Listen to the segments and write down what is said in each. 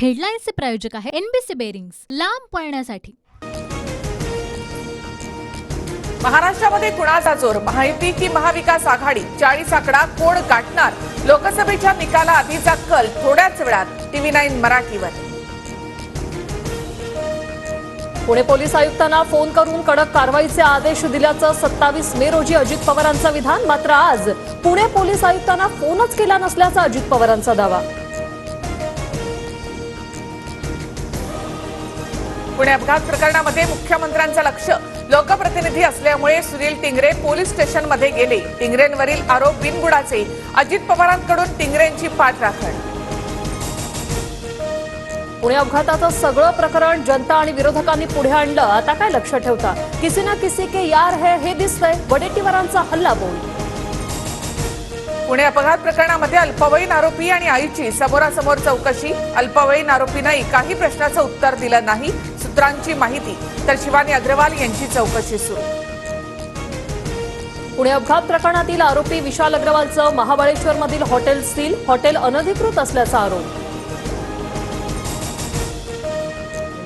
हेडलाईन्सचे प्रायोजक आहे NBC bearings, लांब पळण्यासाठी। महाराष्ट्रामध्ये कुणाचा जोर, महायुती की महाविकास आघाडी? 40 आकडा कोण गाठणार? लोकसभेच्या निकाला आधीचा कल थोड्याच वेळात TV9 मराठीवर। पुणे पोलीस आयुक्तांना फोन करून कडक कारवाईचे आदेश दिल्याचं 27 मे रोजी अजित पवारांचं विधान। मात्र आज पुणे पोलीस आयुक्तांना फोनच केला नसल्याचा अजित पवारांचा दावा। पुणे अपघात प्रकरणामध्ये मुख्यमंत्र्यांचं लक्ष, लोकप्रतिनिधी असल्यामुळे सुनील टिंगरे पोलीस स्टेशनमध्ये गेले। टिंगरेंवरील आरोप बिनबुडाचे, अजित पवारांकडून टिंगरेंची पाठराखण। पुणे अपघाताचं सगळं प्रकरण जनता आणि विरोधकांनी पुढे आणलं, आता काय लक्ष ठेवता? किसी ना किसी के यार है हे दिसतंय, वडेट्टीवारांचा हल्ला बोल। पुणे अपघात प्रकरणामध्ये अल्पवयीन आरोपी आणि आईची समोरासमोर चौकशी। अल्पवयीन आरोपीनं एकाही प्रश्नाचं उत्तर दिलं नाही, सूत्रांची माहिती। तर शिवानी अग्रवाल यांची चौकशी सुरू। पुणे अपघात प्रकरणातील आरोपी विशाल अग्रवालचं महाबळेश्वरमधील हॉटेल सील, हॉटेल अनधिकृत असल्याचा आरोप।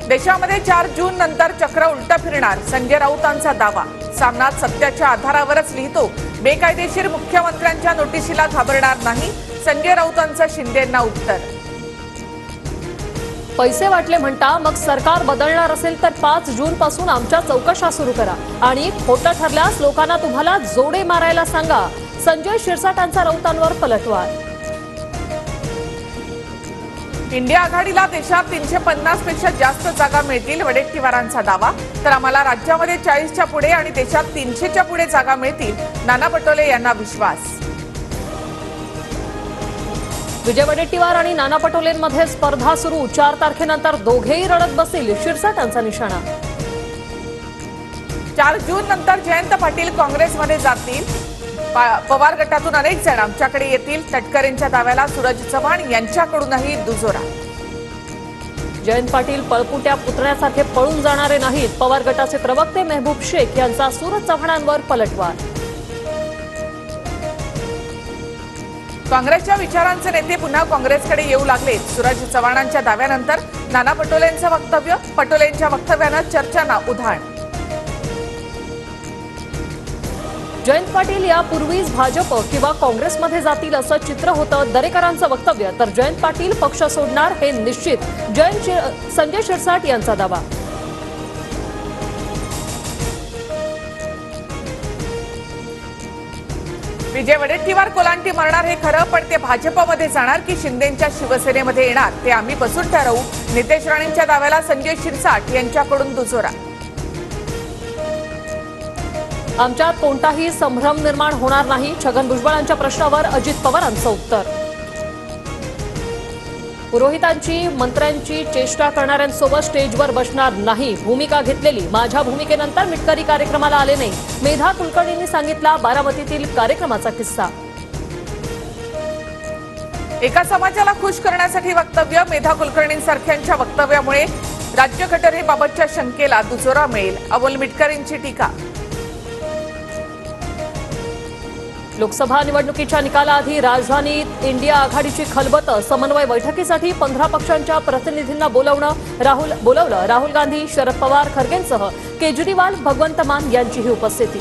देशामध्ये 4 जून नंतर चक्र उलटं फिरणार, संजय राऊतांचा दावा। सामनात सत्याच्या आधारावरच लिहितो, बेकायदेशीर मुख्यमंत्र्यांच्या नोटिशीला घाबरणार नाही, संजय राऊतांचं शिंदेंना उत्तर। पैसे वाटले म्हणता, मग सरकार बदलणार असेल तर 5 जून पासून आमच्या चौकशा सुरू करा आणि खोटं ठरल्यास लोकांना तुम्हाला जोडे मारायला सांगा, संजय शिरसाटांचा राऊतांवर पलटवार। इंडिया आघाडीला देशात 350 पेक्षा जास्त जागा मिळतील, वडेट्टीवारांचा दावा। तर आम्हाला राज्यामध्ये 40च्या पुढे आणि देशात 300च्या पुढे जागा मिळतील, नाना पटोले यांना विश्वास। विजय वडेट्टीवार आणि नाना पटोलेंमध्ये स्पर्धा सुरू, 4 तारखेनंतर दोघेही रडत बसतील, शिरसाटांचा निशाणा। 4 जून नंतर जयंत पाटील काँग्रेसमध्ये जातील, पवार गटातून अनेक जण आमच्याकडे येतील, तटकरेंच्या दाव्याला सूरज चव्हाण यांच्याकडूनही दुजोरा। जयंत पाटील पळपुट्या पुतण्यासारखे पळून जाणारे नाहीत, पवार गटाचे प्रवक्ते मेहबूब शेख यांचा सूरज चव्हाणांवर पलटवार। काँग्रेसच्या विचारांचे नेते पुन्हा काँग्रेसकडे येऊ लागले, सूरज चव्हाणांच्या दाव्यानंतर नाना पटोलेंचं वक्तव्य, पटोलेंच्या वक्तव्यानं चर्चांना उधाण। जयंत पाटील यापूर्वीच भाजप किंवा काँग्रेसमध्ये जातील असं चित्र होतं, दरेकरांचं वक्तव्य। तर जयंत पाटील पक्ष सोडणार हे निश्चित, संजय शिरसाट यांचा दावा। विजय वडेट्टीवार कोलांटी मारणार हे खरं, पण ते भाजपमध्ये जाणार की शिंदेंच्या शिवसेनेमध्ये येणार ते आम्ही बसून ठरवू, नितेश राणेंच्या दाव्याला संजय शिरसाट यांच्याकडून दुजोरा। आमच्यात कोणताही संभ्रम निर्माण होणार नाही, छगन भुजबळांच्या प्रश्नावर अजित पवारांचं उत्तर। पुरोहितांची मंत्र्यांची चेष्टा करणाऱ्यांसोबत स्टेजवर बसणार नाही, भूमिका घेतलेली, माझ्या भूमिकेनंतर मिटकरी कार्यक्रमाला आले नाही, मेधा कुलकर्णींनी सांगितला बारामतीतील कार्यक्रमाचा किस्सा। एका समाजाला खुश करण्यासाठी वक्तव्य, मेधा कुलकर्णींसारख्यांच्या वक्तव्यामुळे राज्यघटनेबाबतच्या शंकेला दुजोरा मिळेल, अमोल मिटकरींची टीका। लोकसभा निवडणुकीच्या निकालाआधी राजधानीत इंडिया आघाडीची खलबत, समन्वय बैठकीसाठी 15 पक्षांच्या प्रतिनिधींना बोलावलं, राहुल गांधी, शरद पवार, खरगेंसह केजरीवाल, भगवंत मान यांचीही उपस्थिती।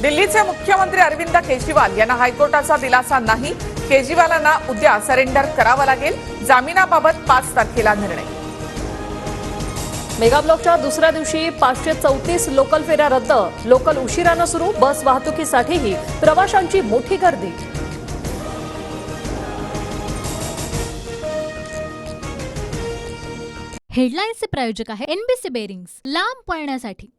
दिल्लीचे मुख्यमंत्री अरविंद केजरीवाल यांना हायकोर्टाचा दिलासा नाही, केजरीवालांना उद्या सरेंडर करावं लागेल, जामिनाबाबत 5 तारखेला निर्णय। मेगा ब्लॉकच्या दुसऱ्या दिवशी 534 लोकल फेऱ्या रद्द, लोकल उशिरानं सुरू, बस वाहतुकीसाठीही प्रवाशांची मोठी गर्दी। हेडलाईन्सचे प्रायोजक आहे एनबीसी बेरिंग्स, लांब पळण्यासाठी।